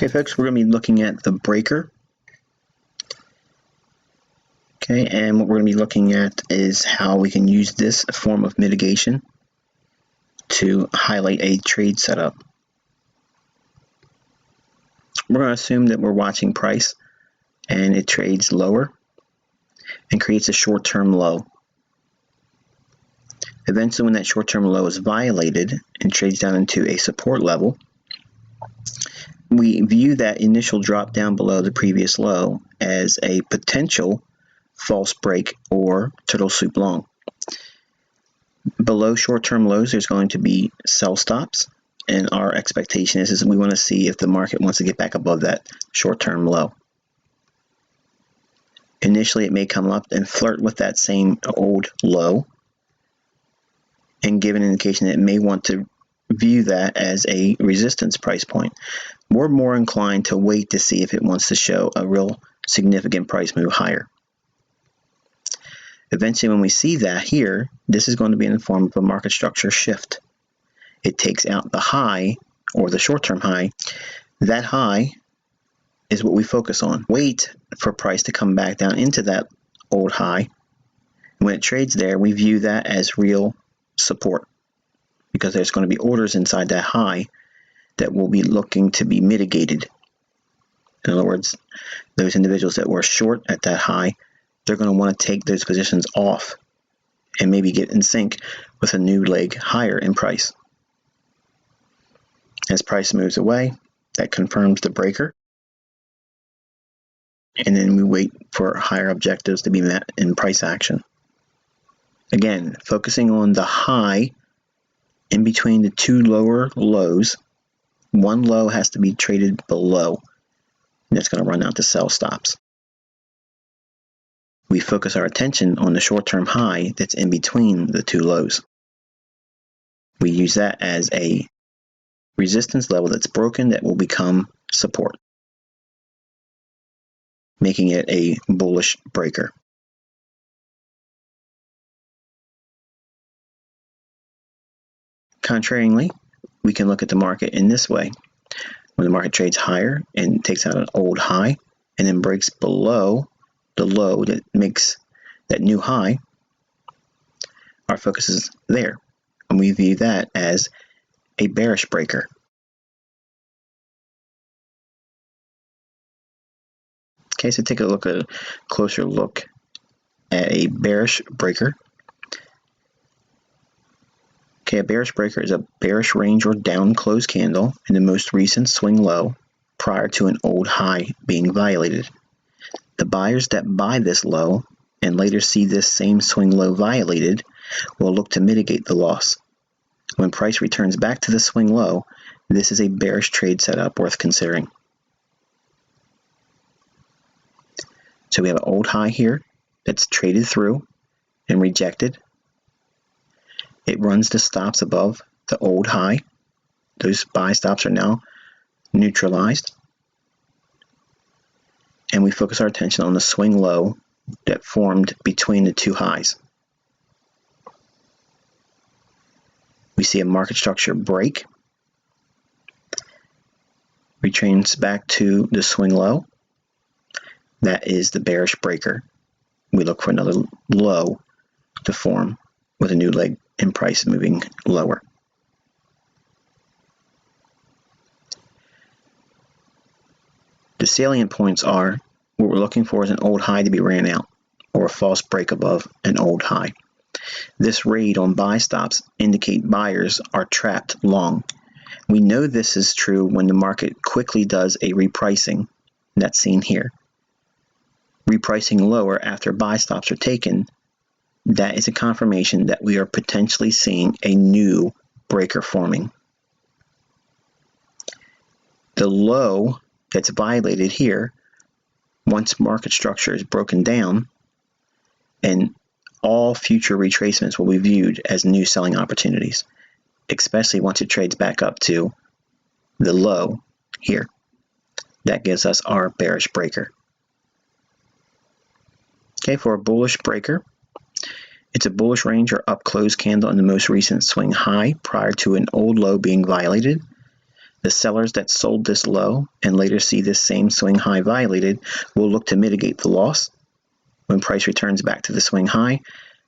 Okay, folks, we're going to be looking at the breaker. Okay, and what we're going to be looking at is how we can use this form of mitigation to highlight a trade setup. We're going to assume that we're watching price and it trades lower and creates a short-term low. Eventually, when that short-term low is violated and trades down into a support level, we view that initial drop down below the previous low as a potential false break or turtle soup long. Below short-term lows, there's going to be sell stops, and our expectation is we want to see if the market wants to get back above that short-term low. Initially, it may come up and flirt with that same old low and give an indication that it may want to view that as a resistance price point. We're more inclined to wait to see if it wants to show a real significant price move higher. Eventually, when we see that here, this is going to be in the form of a market structure shift. It takes out the high or the short-term high. That high is what we focus on. Wait for price to come back down into that old high. When it trades there, we view that as real support because there's going to be orders inside that high that will be looking to be mitigated. In other words, those individuals that were short at that high, they're going to want to take those positions off and maybe get in sync with a new leg higher in price. As price moves away, that confirms the breaker. And then we wait for higher objectives to be met in price action. Again, focusing on the high in between the two lower lows. One low has to be traded below, and that's going to run out to sell stops. We focus our attention on the short-term high that's in between the two lows. We use that as a resistance level that's broken that will become support, making it a bullish breaker. Contrarianly, we can look at the market in this way. When the market trades higher and takes out an old high and then breaks below the low that makes that new high, our focus is there, and we view that as a bearish breaker. Okay, so take a closer look at a bearish breaker. Okay, a bearish breaker is a bearish range or down close candle in the most recent swing low prior to an old high being violated. The buyers that buy this low and later see this same swing low violated will look to mitigate the loss. When price returns back to the swing low, this is a bearish trade setup worth considering. So we have an old high here that's traded through and rejected. It runs the stops above the old high. Those buy stops are now neutralized. And we focus our attention on the swing low that formed between the two highs. We see a market structure break, retrains back to the swing low. That is the bearish breaker. We look for another low to form with a new leg in price moving lower. The salient points are what we're looking for is an old high to be ran out or a false break above an old high. This raid on buy stops indicate buyers are trapped long. We know this is true when the market quickly does a repricing. That's seen here. repricing lower after buy stops are taken, that is a confirmation that we are potentially seeing a new breaker forming. The low that's violated here, once market structure is broken down, and all future retracements will be viewed as new selling opportunities, especially once it trades back up to the low here. That gives us our bearish breaker. Okay, for a bullish breaker, it's a bullish range or up close candle in the most recent swing high prior to an old low being violated. The sellers that sold this low and later see this same swing high violated will look to mitigate the loss. When price returns back to the swing high,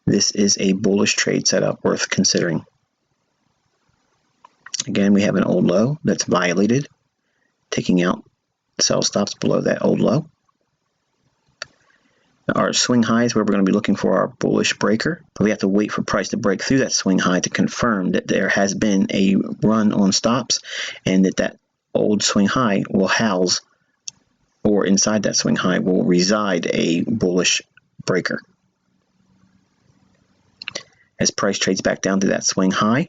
this is a bullish trade setup worth considering. Again, we have an old low that's violated, taking out sell stops below that old low. Our swing high is where we're going to be looking for our bullish breaker. We have to wait for price to break through that swing high to confirm that there has been a run on stops and that old swing high will house, or inside that swing high will reside, a bullish breaker. As price trades back down to that swing high,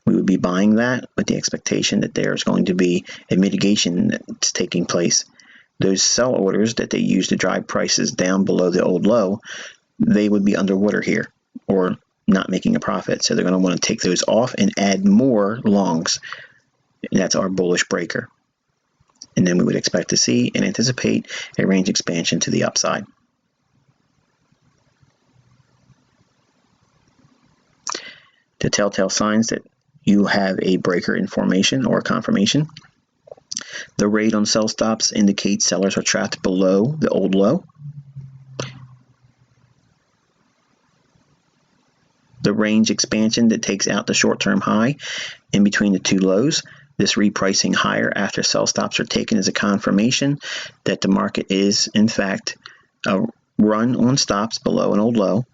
we would be buying that with the expectation that there's going to be a mitigation that's taking place. Those sell orders that they use to drive prices down below the old low, they would be underwater here or not making a profit. So they're going to want to take those off and add more longs. And that's our bullish breaker. And then we would expect to see and anticipate a range expansion to the upside. The telltale signs that you have a breaker in formation or confirmation. The rate on sell stops indicates sellers are trapped below the old low. The range expansion that takes out the short-term high in between the two lows. This repricing higher after sell stops are taken is a confirmation that the market is, in fact, a run on stops below an old low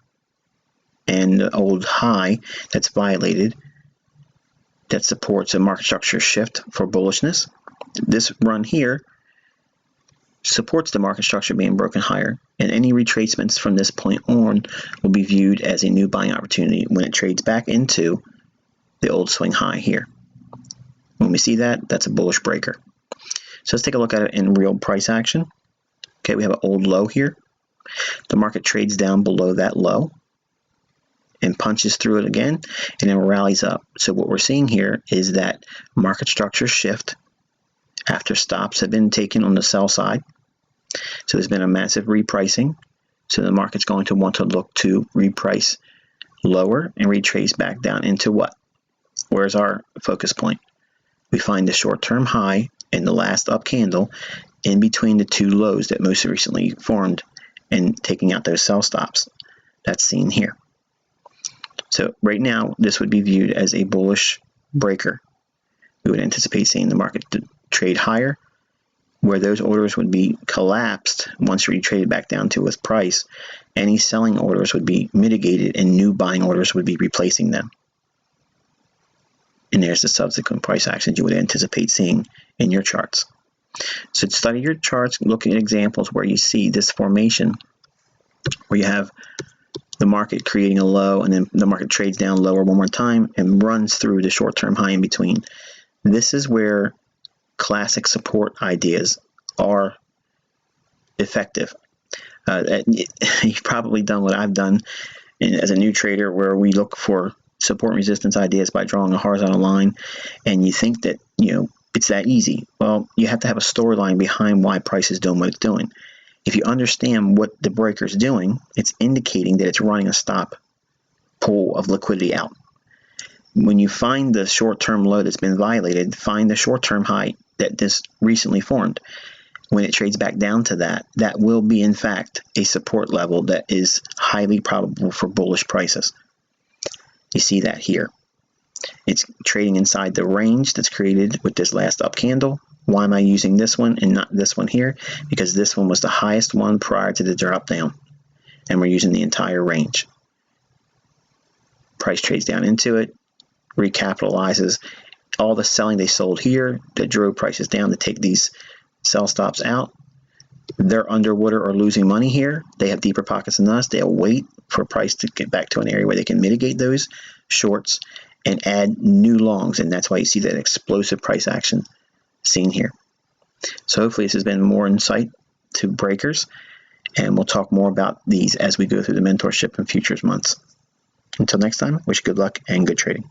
and the old high that's violated that supports a market structure shift for bullishness. This run here supports the market structure being broken higher, and any retracements from this point on will be viewed as a new buying opportunity when it trades back into the old swing high here. When we see that, that's a bullish breaker. So let's take a look at it in real price action. Okay, we have an old low here. The market trades down below that low and punches through it again, and then rallies up. So what we're seeing here is that market structure shift after stops have been taken on the sell side. So there's been a massive repricing. So the market's going to want to look to reprice lower and retrace back down into what? Where's our focus point? We find the short-term high in the last up candle in between the two lows that most recently formed and taking out those sell stops. That's seen here. So right now, this would be viewed as a bullish breaker. We would anticipate seeing the market trade higher, where those orders would be collapsed once retraded back down to with price. Any selling orders would be mitigated and new buying orders would be replacing them. And there's the subsequent price actions you would anticipate seeing in your charts. So study your charts, look at examples where you see this formation, where you have the market creating a low and then the market trades down lower one more time and runs through the short-term high in between. This is where classic support ideas are effective. You've probably done what I've done as a new trader, where we look for support and resistance ideas by drawing a horizontal line, and you think that it's that easy. Well, you have to have a storyline behind why price is doing what it's doing. If you understand what the breaker is doing, it's indicating that it's running a stop pull of liquidity out. When you find the short-term low that's been violated, find the short-term high that this recently formed. When it trades back down to that, that will be in fact a support level that is highly probable for bullish prices. You see that here. It's trading inside the range that's created with this last up candle. Why am I using this one and not this one here? Because this one was the highest one prior to the drop down, and we're using the entire range. Price trades down into it, recapitalizes. All the selling they sold here that drove prices down to take these sell stops out they're underwater or losing money here. They have deeper pockets than us. They'll wait for price to get back to an area where they can mitigate those shorts and add new longs, and that's why you see that explosive price action seen here. So hopefully this has been more insight to breakers, and we'll talk more about these as we go through the mentorship in futures months. Until next time, wish you good luck and good trading.